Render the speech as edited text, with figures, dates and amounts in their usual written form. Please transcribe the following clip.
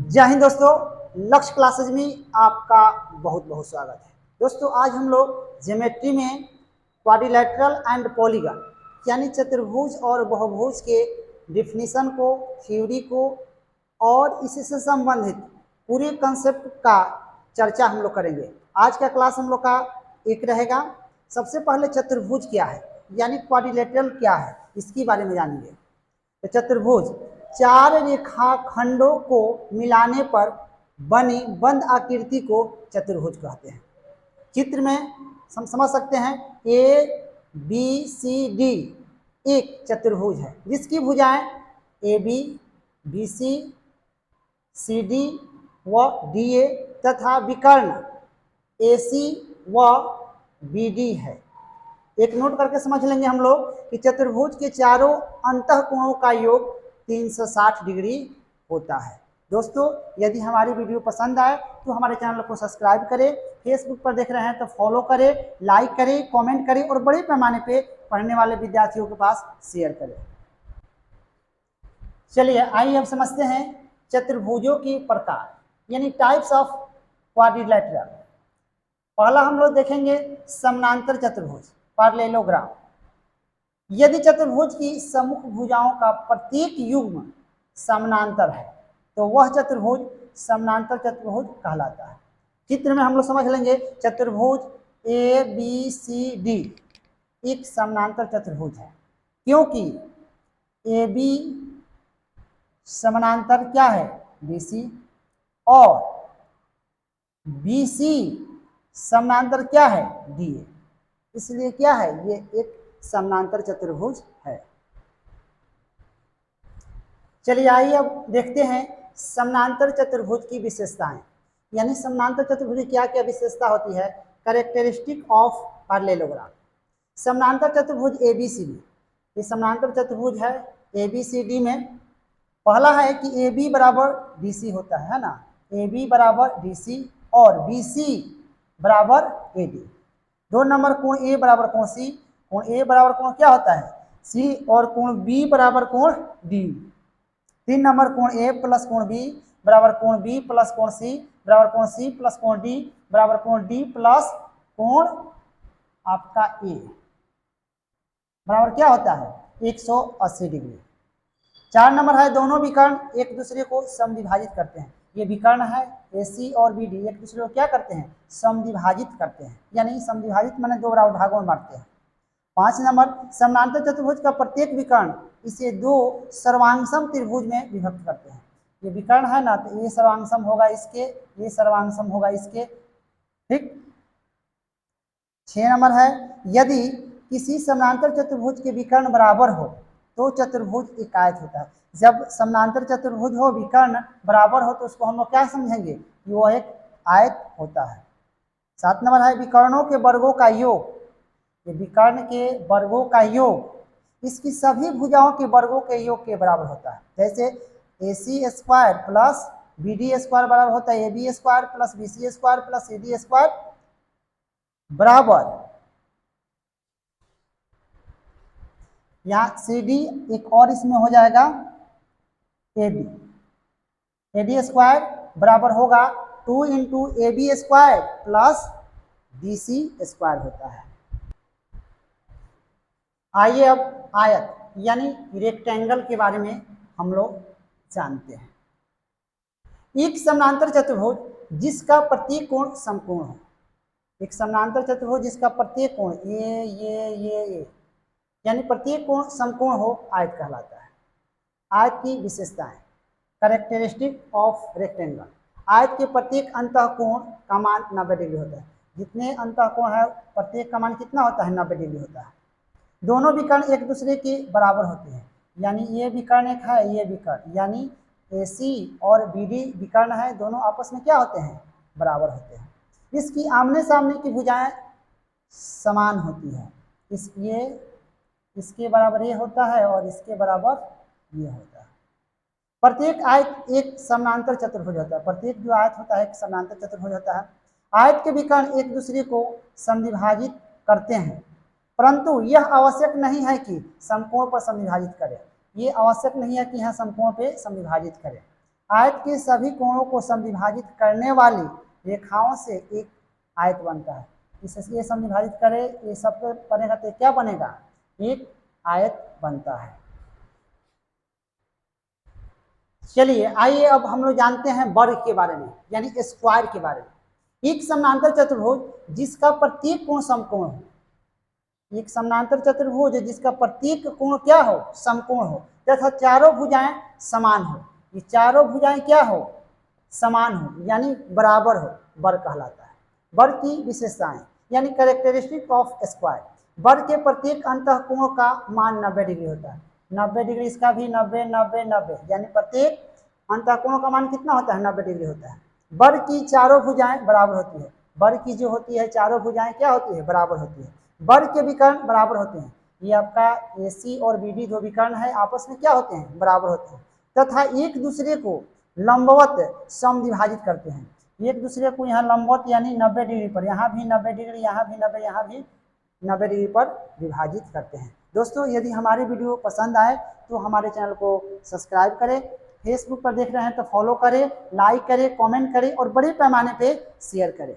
जय हिंद दोस्तों। लक्ष्य क्लासेज में आपका बहुत बहुत स्वागत है। दोस्तों आज हम लोग ज्योमेट्री में क्वाड्रिलेटरल एंड पॉलीगन यानी चतुर्भुज और बहुभुज के डिफिनीशन को, थ्योरी को और इससे संबंधित पूरे कंसेप्ट का चर्चा हम लोग करेंगे। आज का क्लास हम लोग का एक रहेगा। सबसे पहले चतुर्भुज क्या है यानी क्वाड्रिलेटरल क्या है, इसके बारे में जानेंगे। तो चतुर्भुज चार रेखाखंडों को मिलाने पर बनी बंद आकृति को चतुर्भुज कहते हैं। चित्र में समझ सकते हैं, ए बी सी डी एक चतुर्भुज है जिसकी भुजाएं A B, B C D व डी ए तथा विकर्ण ए सी व बी डी है। एक नोट करके समझ लेंगे हम लोग कि चतुर्भुज के चारों अंतःकोणों का योग 360 डिग्री होता है। दोस्तों यदि हमारी वीडियो पसंद आए तो हमारे चैनल को सब्सक्राइब करें, फेसबुक पर देख रहे हैं तो फॉलो करें, लाइक करें, कमेंट करें और बड़े पैमाने पे पढ़ने वाले विद्यार्थियों के पास शेयर करें। चलिए आइए अब समझते हैं चतुर्भुजों के प्रकार यानी टाइप्स ऑफ क्वाड्रिलेटरल। पहला हम लोग देखेंगे समानांतर चतुर्भुज, पैरेललोग्राम। यदि चतुर्भुज की सम्मुख भुजाओं का प्रत्येक युग्म समानांतर है तो वह चतुर्भुज समानांतर चतुर्भुज कहलाता है। चित्र में हम लोग समझ लेंगे चतुर्भुज ए बी सी डी एक समानांतर चतुर्भुज है क्योंकि ए बी समानांतर क्या है बी सी और बी सी समानांतर क्या है डी ए, इसलिए क्या है ये एक समानांतर चतुर्भुज है। चलिए आइए अब देखते हैं समानांतर चतुर्भुज की विशेषताएं यानी समानांतर चतुर्भुज की क्या क्या विशेषता होती है। Characteristic of parallelogram. समानांतर चतुर्भुज ए बी सी डी, ये समानांतर चतुर्भुज है ए बी सी डी में पहला है कि ए बी बराबर डी सी होता है ना, ए बी बराबर डी सी और बी सी बराबर ए डी। 2 नंबर कोण ए बराबर कोण सी, कोण ए बराबर कोण क्या होता है सी और कोण बी बराबर कोण डी। 3 नंबर कोण ए प्लस कोण बी बराबर कोण बी प्लस कोण सी बराबर कोण सी प्लस कोण डी बराबर कोण डी प्लस कोण आपका ए बराबर क्या होता है 180 डिग्री। 4 नंबर है दोनों विकर्ण एक दूसरे को समद्विभाजित करते हैं। ये विकर्ण है ए सी और बी डी एक दूसरे को क्या करते हैं समद्विभाजित करते हैं यानी समद्विभाजित माने 2 बराबर भागों में बांटते हैं। 5 नंबर समानांतर चतुर्भुज का प्रत्येक विकर्ण इसे 2 सर्वांगसम त्रिभुज में विभक्त करते हैं। ये विकर्ण है ना तो ये सर्वांगसम होगा इसके, ये सर्वांगसम होगा इसके, ठीक। 6 नंबर है यदि किसी समानांतर चतुर्भुज के विकर्ण बराबर हो तो चतुर्भुज एक आयत होता है। जब समानांतर चतुर्भुज हो विकर्ण बराबर हो तो उसको हम लोग क्या समझेंगे कि वो एक आयत होता है। 7 नंबर है विकर्णों के वर्गों का योग, ये विकर्ण के वर्गों का योग इसकी सभी भुजाओं के वर्गों के योग के बराबर होता है। जैसे A C square plus B D square बराबर होता है A B square plus B C square plus C D square बराबर, यहाँ सी डी एक और इसमें हो जाएगा A D, A D square बराबर होगा 2 into A B square plus B C square होता है। आइए अब आयत यानी रेक्टेंगल के बारे में हम लोग जानते हैं। एक समानांतर चतुर्भुज जिसका प्रत्येक कोण समकोण हो, एक समानांतर चतुर्भुज जिसका प्रत्येक कोण ये यानी प्रत्येक कोण समकोण हो आयत कहलाता है। आयत की विशेषताएं कैरेक्टरिस्टिक ऑफ रेक्टेंगल। आयत के प्रत्येक अंतःकोण का मान 90 डिग्री होता है। जितने अंतःकोण है प्रत्येक का मान कितना होता है 90 डिग्री होता है। दोनों विकर्ण एक दूसरे के बराबर होते हैं यानी ये विकर्ण एक है ये विकर्ण यानी ए सी और बी डी विकर्ण है, दोनों आपस में क्या होते हैं बराबर होते हैं। इसकी आमने सामने की भुजाएं समान होती है, इसके बराबर ये होता है और इसके बराबर ये होता है। प्रत्येक आयत एक समानांतर चतुर्भुज होता है, प्रत्येक जो आयत होता है एक समानांतर चतुर्भुज होता है। आयत के विकर्ण एक दूसरे को समद्विभाजित करते हैं परंतु यह आवश्यक नहीं है कि समकोण पर समद्विभाजित करें, ये आवश्यक नहीं है कि यहाँ समकोण पे समद्विभाजित करें। आयत के सभी कोणों को समविभाजित करने वाली रेखाओं से एक आयत बनता है। इसे ये समविभाजित करे, ये सब बनेगा तो क्या बनेगा, एक आयत बनता है। चलिए आइए अब हम लोग जानते हैं वर्ग के बारे में, यानी स्क्वायर के बारे में। एक समानांतर चतुर्भुज जिसका प्रत्येक कोण समकोण हो, एक समानांतर चतुर्भुज जिसका प्रत्येक कोण क्या हो, समकोण हो, तथा चारों भुजाएं समान हो। ये चारों भुजाएं क्या हो, समान हो, यानी बराबर हो, वर्ग कहलाता है। वर्ग की विशेषताएं यानी कैरेक्टरिस्टिक ऑफ स्क्वायर। वर्ग के प्रत्येक अंतःकोण का मान 90 डिग्री होता है। 90 डिग्री, इसका भी 90 90 90, यानी प्रत्येक अंतःकोण का मान कितना होता है, 90 डिग्री होता है। वर्ग की चारों भुजाएं बराबर होती है। वर्ग की जो होती है चारों भुजाएं क्या होती है, बराबर होती है। वर्ग के विकर्ण बराबर होते हैं। ये आपका AC और BD जो विकर्ण है आपस में क्या होते हैं, बराबर होते हैं, तथा एक दूसरे को लंबवत समविभाजित करते हैं। एक दूसरे को यहाँ लंबवत यानी 90 डिग्री पर, यहाँ भी 90 डिग्री, यहाँ भी 90, यहाँ भी 90 डिग्री पर विभाजित करते हैं। दोस्तों यदि हमारी वीडियो पसंद आए तो हमारे चैनल को सब्सक्राइब करें, फेसबुक पर देख रहे हैं तो फॉलो करें, लाइक करें, कमेंट करें और बड़े पैमाने पे शेयर करें।